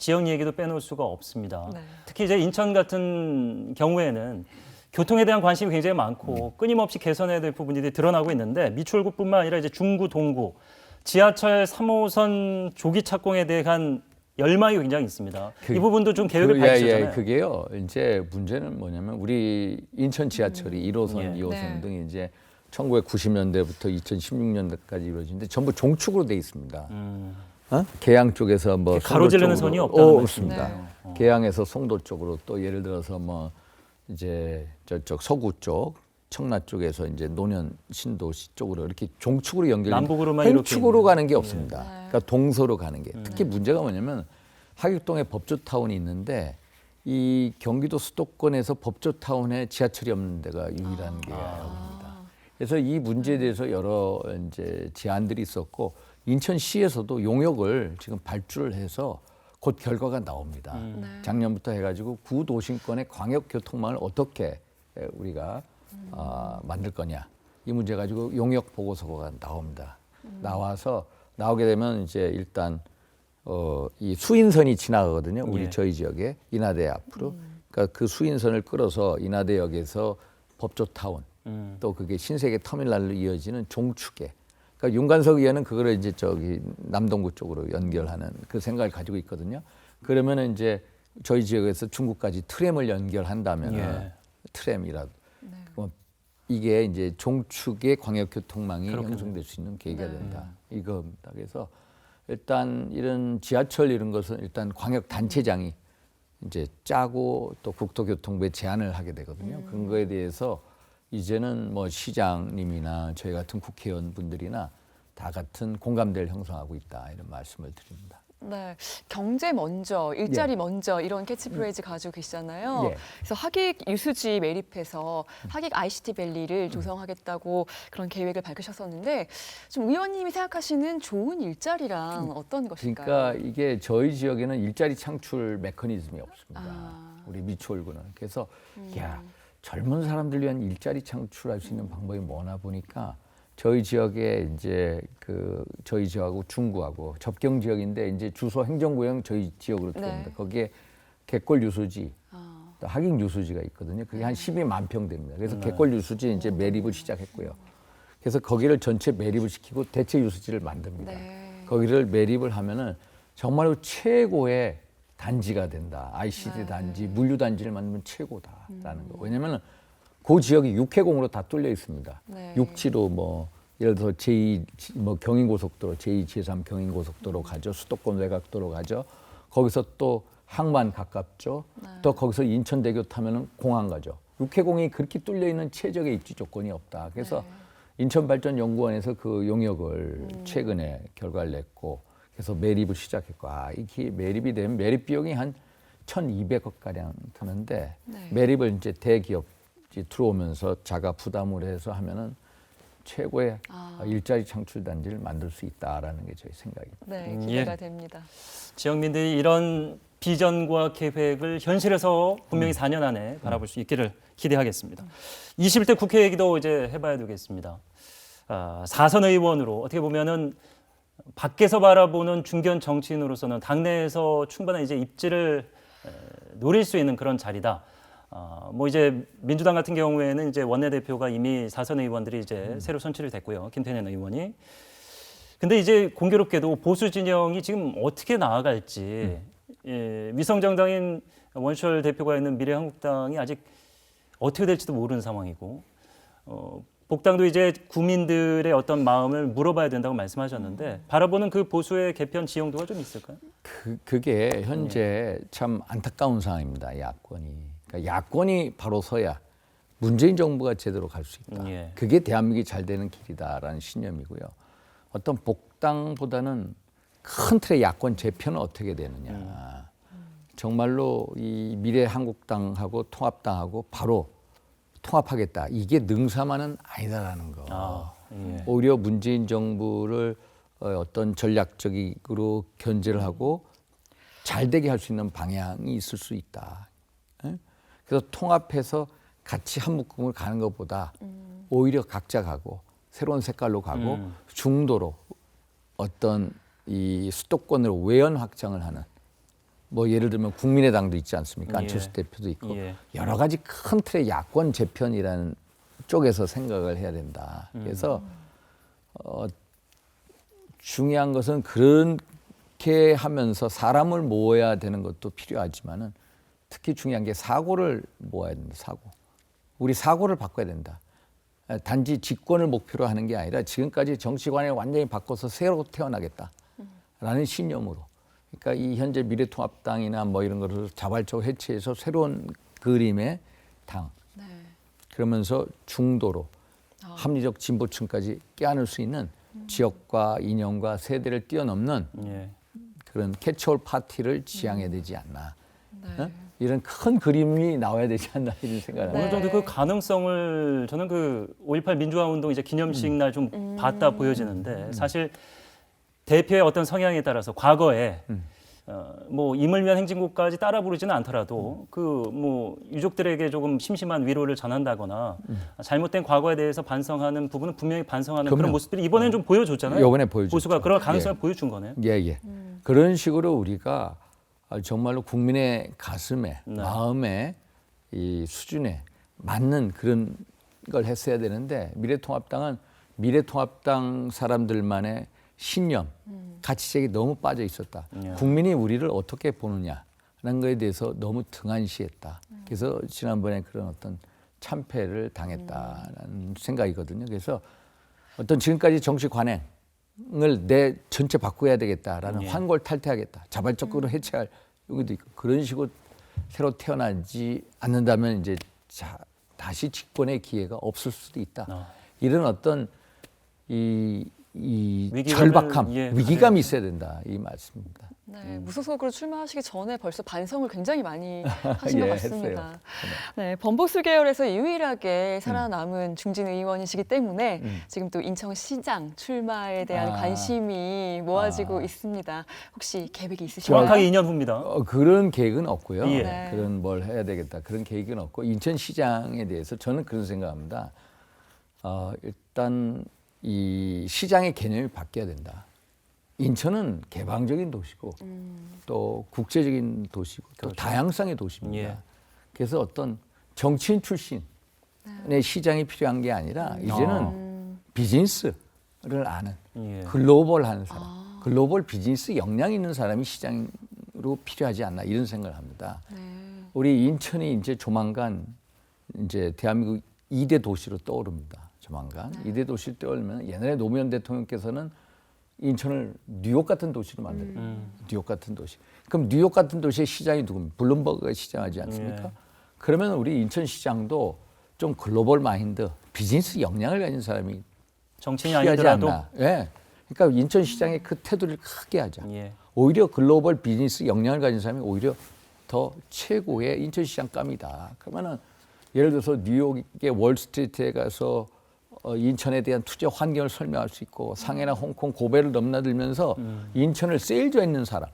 지역 얘기도 빼놓을 수가 없습니다. 네. 특히 이제 인천 같은 경우에는 교통에 대한 관심이 굉장히 많고 끊임없이 개선해야 될 부분들이 드러나고 있는데 미추홀구뿐만 아니라 이제 중구, 동구, 지하철 3호선 조기 착공에 대한 열망이 굉장히 있습니다. 이 부분도 좀 계획을 밝히셨잖아요. 그게요. 이제 문제는 뭐냐면 우리 인천 지하철이 1호선, 예. 2호선 네. 등이 이제 1990년대부터 2016년대까지 이루어지는데 전부 종축으로 돼 있습니다. 계양 쪽에서 뭐 가로지르는 송도 선이 쪽으로- 없다는 없습니다. 말씀이네요. 계양에서 송도 쪽으로 또 예를 들어서 뭐 이제 저쪽 서구 쪽 청라 쪽에서 이제 노년 신도시 쪽으로 이렇게 종축으로 연결된 남북으로만 이렇게 횡축으로 있는. 가는 게 없습니다. 네. 그러니까 동서로 가는 게 특히 문제가 뭐냐면 하객동에 법조타운이 있는데 이 경기도 수도권에서 법조타운에 지하철이 없는 데가 유일한 게입니다. 그래서 이 문제에 대해서 여러 이제 제안들이 있었고 인천시에서도 용역을 지금 발주를 해서 곧 결과가 나옵니다. 네. 작년부터 해가지고 구도심권의 광역교통망을 어떻게 우리가 만들 거냐 이 문제 가지고 용역 보고서가 나옵니다. 나와서 나오게 되면 이제 일단 이 수인선이 지나가거든요. 우리 예. 저희 지역에 인하대 앞으로. 그러니까 그 수인선을 끌어서 인하대역에서 법조타운 또 그게 신세계 터미널로 이어지는 종축에. 그러니까 윤관석 의원은 그거를 이제 저기 남동구 쪽으로 연결하는 그 생각을 가지고 있거든요. 그러면은 이제 저희 지역에서 중구까지 트램을 연결한다면 예. 트램이라도 이게 이제 종축의 광역교통망이 그렇군요. 형성될 수 있는 계기가 네. 된다. 이겁니다. 그래서 일단 이런 지하철 이런 것은 일단 광역 단체장이 이제 짜고 또 국토교통부에 제안을 하게 되거든요. 그런 거에 대해서 이제는 뭐 시장님이나 저희 같은 국회의원분들이나 다 같은 공감대를 형성하고 있다 이런 말씀을 드립니다. 네, 경제 먼저, 일자리 먼저 이런 캐치프레이즈 가지고 계시잖아요. 예. 그래서 하객 유수지 매립해서 하객 ICT 밸리를 조성하겠다고 그런 계획을 밝히셨었는데 좀 의원님이 생각하시는 좋은 일자리란 어떤 것일까요? 그러니까 이게 저희 지역에는 일자리 창출 메커니즘이 없습니다. 아. 우리 미추홀구는. 그래서 야 젊은 사람들 위한 일자리 창출할 수 있는 방법이 뭐나 보니까 저희 지역에 이제 그 저희 지역하고 중구하고 접경 지역인데 이제 주소 행정구역 저희 지역으로 들어옵니다. 네. 거기에 객골 유수지, 아. 또 하객 유수지가 있거든요. 그게 한 12만 평 됩니다. 그래서 객골 유수지 이제 매립을 시작했고요. 그래서 거기를 전체 매립을 시키고 대체 유수지를 만듭니다. 네. 거기를 매립을 하면은 정말로 최고의 단지가 된다. ICT 네. 단지, 물류 단지를 만들면 최고다라는 거. 왜냐면은 그 지역이 육해공으로 다 뚫려 있습니다. 네. 육지로 뭐 예를 들어 제2 뭐 경인고속도로, 제2, 제3 경인고속도로 가죠. 수도권 외곽도로 가죠. 거기서 또 항만 가깝죠. 네. 또 거기서 인천대교 타면은 공항 가죠. 육해공이 그렇게 뚫려 있는 최적의 입지 조건이 없다. 그래서 인천발전연구원에서 그 용역을 최근에 결과를 냈고 그래서 매립을 시작했고 이게 매립이 되면 매립 비용이 한 1,200억 가량 드는데 네. 매립을 이제 대기업이 들어오면서 자가 부담을 해서 하면은 최고의 일자리 창출 단지를 만들 수 있다라는 게 저희 생각입니다. 네, 기대가 예. 됩니다. 지역민들이 이런 비전과 계획을 현실에서 분명히 4년 안에 바라볼 수 있기를 기대하겠습니다. 21대 국회 얘기도 이제 해봐야 되겠습니다. 4선 의원으로 어떻게 보면은 밖에서 바라보는 중견 정치인으로서는 당내에서 충분한 이제 입지를 노릴 수 있는 그런 자리다. 뭐 이제 민주당 같은 경우에는 이제 원내대표가 이미 4선 의원들이 이제 새로 선출이 됐고요. 김태년 의원이. 근데 이제 공교롭게도 보수 진영이 지금 어떻게 나아갈지 위성정당인 원철 대표가 있는 미래한국당이 아직 어떻게 될지도 모르는 상황이고 복당도 이제 국민들의 어떤 마음을 물어봐야 된다고 말씀하셨는데 바라보는 그 보수의 개편 지형도가 좀 있을까요? 그게 현재 참 안타까운 상황입니다. 야권이. 그러니까 야권이 바로 서야 문재인 정부가 제대로 갈 수 있다. 예. 그게 대한민국이 잘 되는 길이다라는 신념이고요. 어떤 복당보다는 큰 틀의 야권 재편은 어떻게 되느냐. 정말로 이 미래한국당하고 통합당하고 바로 통합하겠다. 이게 능사만은 아니다라는 거. 예. 오히려 문재인 정부를 어떤 전략적으로 견제를 하고 잘 되게 할 수 있는 방향이 있을 수 있다. 예? 그래서 통합해서 같이 한 묶음을 가는 것보다 오히려 각자 가고 새로운 색깔로 가고 중도로 어떤 이 수도권으로 외연 확장을 하는 뭐 예를 들면 국민의당도 있지 않습니까? 예. 안철수 대표도 있고 예. 여러 가지 큰 틀의 야권 재편이라는 쪽에서 생각을 해야 된다. 그래서 중요한 것은 그렇게 하면서 사람을 모아야 되는 것도 필요하지만은 특히 중요한 게 사고를 모아야 된다. 사고. 우리 사고를 바꿔야 된다. 단지 집권을 목표로 하는 게 아니라 지금까지 정치관을 완전히 바꿔서 새로 태어나겠다라는 신념으로. 그러니까 이 현재 미래통합당이나 뭐 이런 것을 자발적으로 해체해서 새로운 그림의 당. 네. 그러면서 중도로 합리적 진보층까지 껴안을 수 있는 지역과 이념과 세대를 뛰어넘는 예. 그런 캐치올 파티를 지향해야 되지 않나. 네. 어? 이런 큰 그림이 나와야 되지 않나 이런 생각을 네. 어느 정도 그 가능성을 저는 그 5.18 민주화 운동 이제 기념식 날 좀 봤다 보여지는데 사실 대표의 어떤 성향에 따라서 과거에 뭐 이물면 행진곡까지 따라 부르지는 않더라도 그 뭐 유족들에게 조금 심심한 위로를 전한다거나 잘못된 과거에 대해서 반성하는 부분은 분명히 반성하는 그럼요. 그런 모습들이 이번에는 좀 보여줬잖아요. 이번에 보여줬죠. 보수가 그런 가능성을 보여준 거네요. 예, 예. 그런 식으로 우리가 정말로 국민의 가슴에, 네. 마음에 이 수준에 맞는 그런 걸 했어야 되는데 미래통합당은 미래통합당 사람들만의 신념, 가치색이 너무 빠져 있었다. 예. 국민이 우리를 어떻게 보느냐라는 거에 대해서 너무 등한시했다. 그래서 지난번에 그런 어떤 참패를 당했다라는 생각이거든요. 그래서 어떤 지금까지 정치 관행을 내 전체 바꿔야 되겠다라는 예. 환골탈퇴하겠다. 자발적으로 해체할 용기도 있고 그런 식으로 새로 태어나지 않는다면 이제 다시 집권의 기회가 없을 수도 있다. 이런 어떤 이 위기감을, 절박함, 예, 위기감이 있어야 된다 이 말씀입니다. 네, 무소속으로 출마하시기 전에 벌써 반성을 굉장히 많이 하신 것 예, 같습니다. 했어요. 네, 범보수 계열에서 유일하게 살아남은 중진 의원이시기 때문에 음. 지금 또 인천시장 출마에 대한 아. 관심이 모아지고 있습니다. 혹시 계획이 있으신가요? 정확하게 2년 후입니다. 그런 계획은 없고요. 예. 네. 그런 뭘 해야 되겠다 그런 계획은 없고 인천시장에 대해서 저는 그런 생각합니다. 일단 이 시장의 개념이 바뀌어야 된다. 인천은 개방적인 도시고 또 국제적인 도시고 또 그렇죠. 다양성의 도시입니다. 예. 그래서 어떤 정치인 출신의 시장이 필요한 게 아니라 이제는 비즈니스를 아는 예. 글로벌한 사람, 글로벌 비즈니스 역량 있는 사람이 시장으로 필요하지 않나 이런 생각을 합니다. 네. 우리 인천이 이제 조만간 이제 대한민국 2대 도시로 떠오릅니다. 조만간 2대 도시를 떠오르면 옛날에 노무현 대통령께서는 인천을 뉴욕 같은 도시로 만들어요. 뉴욕 같은 도시. 그럼 뉴욕 같은 도시의 시장이 누굽니까? 블룸버그가 시장하지 않습니까? 예. 그러면 우리 인천 시장도 좀 글로벌 마인드, 비즈니스 역량을 가진 사람이 정치인이 필요하지 아니더라도 않나. 예. 그러니까 인천 시장의 그 테두리를 크게 하자. 예. 오히려 글로벌 비즈니스 역량을 가진 사람이 오히려 더 최고의 인천 시장 감이다. 그러면은 예를 들어서 뉴욕의 월스트리트에 가서 인천에 대한 투자 환경을 설명할 수 있고 상해나 홍콩 고베를 넘나들면서 인천을 세일즈했는 사람.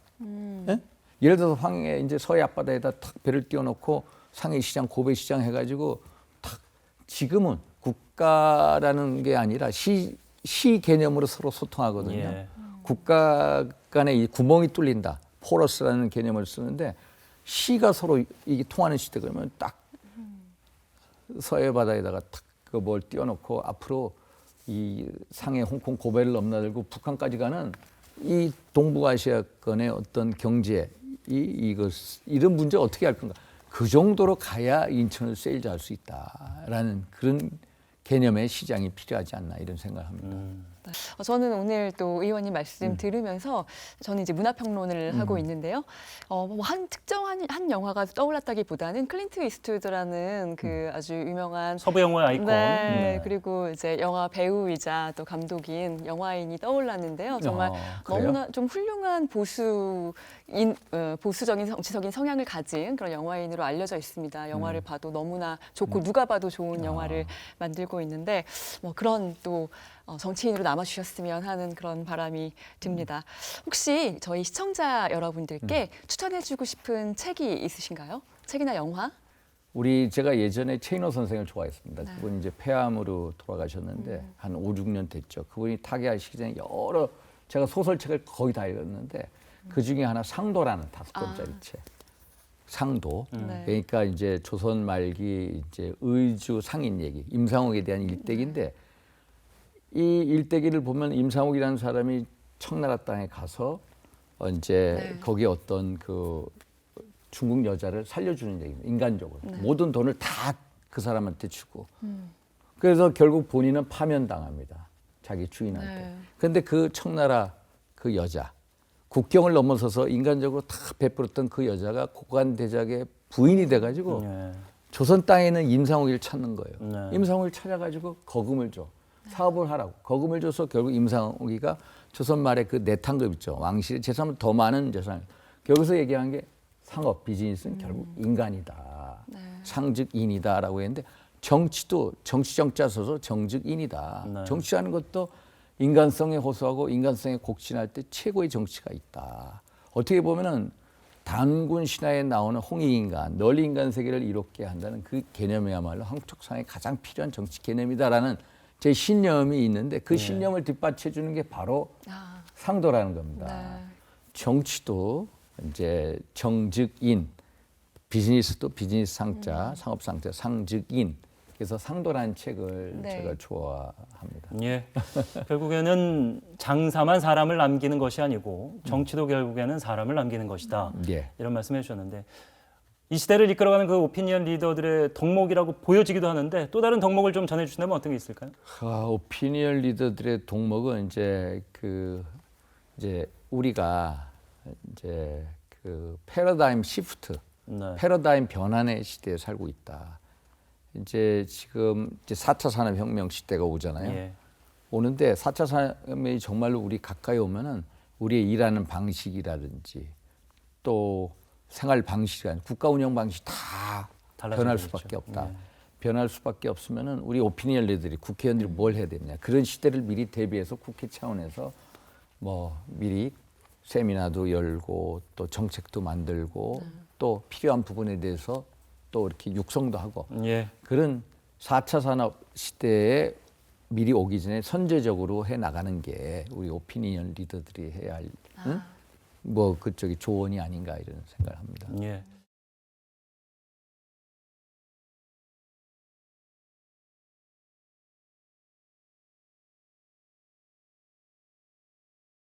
예? 예를 들어서 황해 이제 서해 앞바다에다 탁 배를 띄워놓고 상해 시장, 고베 시장 해가지고 탁 지금은 국가라는 게 아니라 시 개념으로 서로 소통하거든요. 예. 국가 간에 이 구멍이 뚫린다. 포러스라는 개념을 쓰는데 시가 서로 이게 통하는 시대 그러면 딱 서해 바다에다가 탁 그 뭘 띄워놓고 앞으로 이 상해, 홍콩, 고베를 넘나들고 북한까지 가는 이 동북아시아권의 어떤 경제 이런 문제 어떻게 할 건가? 그 정도로 가야 인천을 세일즈할 수 있다라는 그런 개념의 시장이 필요하지 않나 이런 생각을 합니다. 저는 오늘 또 의원님 말씀 들으면서 저는 이제 문화평론을 하고 있는데요. 뭐한 특정한 한 영화가 떠올랐다기보다는 클린트 이스트우드라는 그 아주 유명한 서부 영화의 아이콘. 네, 그리고 이제 영화 배우이자 또 감독인 영화인이 떠올랐는데요. 정말 그래요? 너무나 좀 훌륭한 보수적인 정치적인 성향을 가진 그런 영화인으로 알려져 있습니다. 영화를 봐도 너무나 좋고 누가 봐도 좋은 영화를 만들고 있는데 뭐 그런 또 정치인으로 남아주셨으면 하는 그런 바람이 듭니다. 혹시 저희 시청자 여러분들께 추천해주고 싶은 책이 있으신가요? 책이나 영화? 제가 예전에 최인호 선생을 좋아했습니다. 그분이 이제 폐암으로 돌아가셨는데 한 5, 6년 됐죠. 그분이 타계하시기 전에 제가 소설책을 거의 다 읽었는데 그 중에 하나 상도라는 5권짜리 책. 상도. 네. 그러니까 이제 조선 말기 이제 의주 상인 얘기, 임상옥에 대한 일대기인데 이 일대기를 보면 임상옥이라는 사람이 청나라 땅에 가서 이제 네. 거기 어떤 그 중국 여자를 살려주는 얘기입니다. 인간적으로 네. 모든 돈을 다 그 사람한테 주고 그래서 결국 본인은 파면당합니다. 자기 주인한테. 네. 그런데 그 청나라 그 여자 국경을 넘어서서 인간적으로 다 베풀었던 그 여자가 고관대작의 부인이 돼가지고 네. 조선 땅에는 임상옥이를 찾는 거예요. 네. 임상옥이를 찾아가지고 거금을 줘. 사업을 하라고. 거금을 줘서 결국 임상옥이가 조선 말에 그 내탕급 있죠. 왕실의 재산은 더 많은 재산. 여기서 얘기한 게 상업, 비즈니스는 결국 인간이다. 네. 상즉인이다라고 했는데 정치도 정치정자 써서 정즉인이다. 네. 정치하는 것도 인간성에 호소하고 인간성에 곡진할 때 최고의 정치가 있다. 어떻게 보면은 단군 신화에 나오는 홍익인간, 널리 인간 세계를 이롭게 한다는 그 개념이야말로 한국적상에 가장 필요한 정치 개념이다라는 제 신념이 있는데 그 신념을 뒷받쳐 주는 게 바로 아, 상도라는 겁니다. 네. 정치도 이제 정즉인, 비즈니스도 비즈니스 상자, 상업 상자, 상즉인. 그래서 상도라는 책을 네. 제가 좋아합니다. 예. 결국에는 장사만 사람을 남기는 것이 아니고 정치도 결국에는 사람을 남기는 것이다. 예. 이런 말씀해 주셨는데 이 시대를 이끌어가는 그 오피니언 리더들의 덕목이라고 보여지기도 하는데 또 다른 덕목을 좀 전해 주신다면 어떤 게 있을까요? 오피니언 리더들의 동목은 이제 우리가 이제 그 패러다임 시프트, 네. 패러다임 변환의 시대에 살고 있다. 이제 지금 이제 4차 산업혁명 시대가 오잖아요. 예. 오는데 4차 산업혁명이 정말로 우리 가까이 오면은 우리의 일하는 방식이라든지 또 생활 방식이라든지 국가 운영 방식 다 변할 달라져야겠죠. 수밖에 없다. 예. 변할 수밖에 없으면은 우리 오피니언 리더들이 국회의원들이 뭘 해야 되느냐. 그런 시대를 미리 대비해서 국회 차원에서 뭐 미리 세미나도 열고 또 정책도 만들고 또 필요한 부분에 대해서 또 이렇게 육성도 하고 예. 그런 4차 산업 시대에 미리 오기 전에 선제적으로 해 나가는 게 우리 오피니언 리더들이 해야 할 뭐 그쪽이 조언이 아닌가 이런 생각을 합니다. 예.